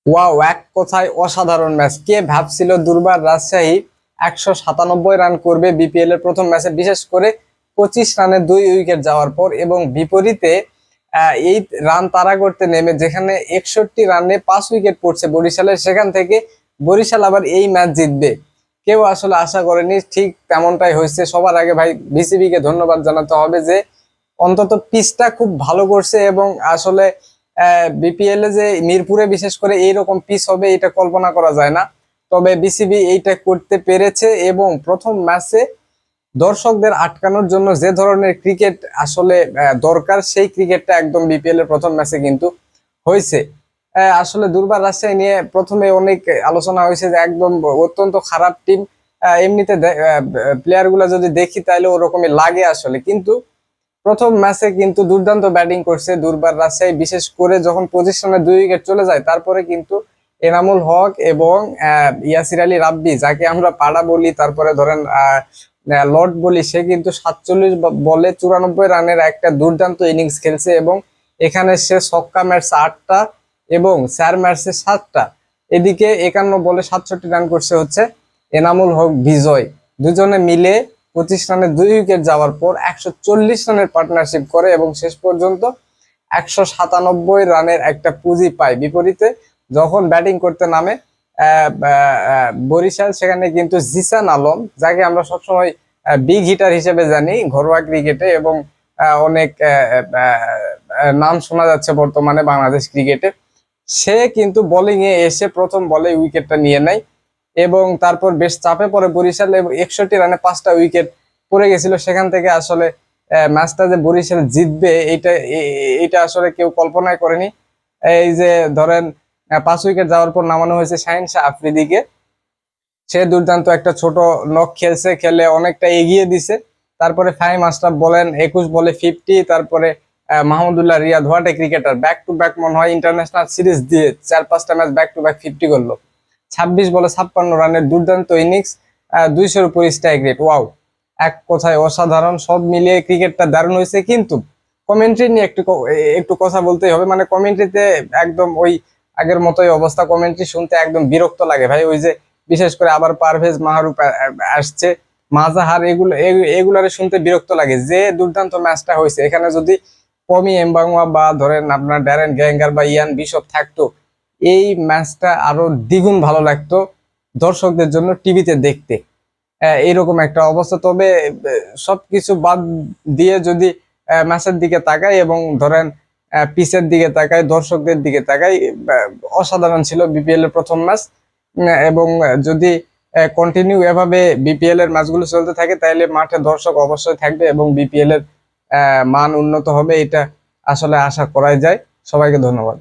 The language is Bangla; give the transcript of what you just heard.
ওয়াও, এক কথায় অসাধারণ ম্যাচ। কে ভাবছিল দুর্বার রাজশাহী 197 রান করবে বিপিএল এর প্রথম ম্যাচে, বিশেষ করে 25 রানে 2 উইকেট যাওয়ার পর, এবং বিপরীতে এই রান তাড়া করতে নেমে যেখানে 61 রানে 5 উইকেট পড়ছে বরিশালের, সেখান থেকে বরিশাল আবার এই ম্যাচ জিতবে কেউ আসলে আশা করেনি। ঠিক তেমনটাই হয়েছে। সবার আগে ভাই বিসিবি কে ধন্যবাদ জানাতে হবে যে অন্তত পিচটা খুব ভালো করছে, এবং আসলে বিপিএল এ যে মিরপুরে বিশেষ করে এইরকম পিচ হবে এটা কল্পনা করা যায় না। তবে বিসিবি এইটা করতে পেরেছে, এবং প্রথম ম্যাচে দর্শকদের আটকানোর জন্য যে ধরনের ক্রিকেট আসলে দরকার, সেই ক্রিকেটটা একদম বিপিএল এর প্রথম ম্যাচে কিন্তু হয়েছে। আসলে দুর্বার রাজশাহী নিয়ে প্রথমে অনেক আলোচনা হয়েছে যে একদম অত্যন্ত খারাপ টিম। এমনিতে প্লেয়ার গুলা যদি দেখি তাহলে ওরকমই লাগে আসলে, কিন্তু প্রথম ম্যাচে কিন্তু দুর্দান্ত ব্যাটিং করছে দুর্বার রাজশাহী, বিশেষ করে যখন পজিশনে 2 উইকেট চলে যায় তারপরে কিন্তু এনামুল হক এবং ইয়াসির আলী রাব্বি, যাকে আমরা পাড়া বলি, তারপরে ধরেন লর্ড বলি, সে কিন্তু 47 বলে 94 রানের একটা দুর্দান্ত ইনিংস খেলছে, এবং এখানে সে ছক্কা মারছে 8টা এবং চার মারছে 7টা। এদিকে 51 বলে 67 রান করছে হচ্ছে এনামুল হক বিজয়। দুজনে মিলে 25 রানে 2 উইকেট যাওয়ার পর 140 রানের পার্টনারশিপ করে এবং শেষ পর্যন্ত 197 রানের একটা পুঁজি পায়। বিপরীতে যখন ব্যাটিং করতে নামে বরিশাল, সেখানে কিন্তু জিসান আলম, যাকে আমরা সবসময় বিগ হিটার হিসেবে জানি ঘরোয়া ক্রিকেটে, এবং অনেক নাম শোনা যাচ্ছে বর্তমানে বাংলাদেশ ক্রিকেটে, সে কিন্তু বোলিং এ এসে প্রথম বলে উইকেটটা নিয়ে নেয়, এবং তারপর বেশ চাপে পড়ে বরিশাল, এবং 61 রানে 5টা উইকেট পড়ে গেছিল। সেখান থেকে আসলে ম্যাচটা যে বরিশাল জিতবে এটা আসলে কেউ কল্পনাই করেনি। এই যে ধরেন 5 উইকেট যাওয়ার পর নামানো হয়েছে শাহিন শাহ আফ্রিদিকে, সে দুর্দান্ত একটা ছোট নক খেলছে, খেলে অনেকটা এগিয়ে দিছে। তারপরে ফাহিম আশরাফ বলেন 21 বলে 50, তারপরে Mahmudullah Riyad, what a cricketer, back to back মনে হয় ইন্টারন্যাশনাল সিরিজ দিয়ে 4-5টা ম্যাচ ব্যাক টু ব্যাক 50 করলো। 26 বলে 56 রানের দুর্দান্ত ইনিংস, 200-এর উপর স্ট্রাইক রেট। ওয়াও, এক কথায় অসাধারণ। সব মিলিয়ে ক্রিকেটটা দারুণ হয়েছে, কিন্তু কমেন্ট্রি নিয়ে একটু কথা বলতেই হবে। মানে কমেন্ট্রিতে একদম ওই আগের মতোই অবস্থা, কমেন্ট্রি শুনতে একদম বিরক্ত লাগে ভাই। ওই যে বিশেষ করে আবার পারভেজ মাহরুফ আসছে, মাজাহার, এগুলারে শুনতে বিরক্ত লাগে। যে দুর্দান্ত ম্যাচটা হয়েছে, এখানে যদি পমি এমবাংওয়া বা ধরেন আপনার ড্যারেন গ্যাঙ্গার বা ইয়ান বিশপ থাকতো, এই ম্যাচটা আরো দ্বিগুণ ভালো লাগতো দর্শকদের জন্য টিভিতে দেখতে। এইরকম একটা অবস্থা। তবে সবকিছু বাদ দিয়ে যদি ম্যাচের দিকে তাকাই এবং ধরেন পিচের দিকে তাকাই, দর্শকদের দিকে তাকাই, অসাধারণ ছিল বিপিএল এর প্রথম ম্যাচ। এবং যদি কন্টিনিউ এভাবে বিপিএল এর ম্যাচগুলো চলতে থাকে, তাহলে মাঠে দর্শক অবশ্যই থাকবে এবং বিপিএল এর মান উন্নত হবে, এটা আসলে আশা করাই যায়। সবাইকে ধন্যবাদ।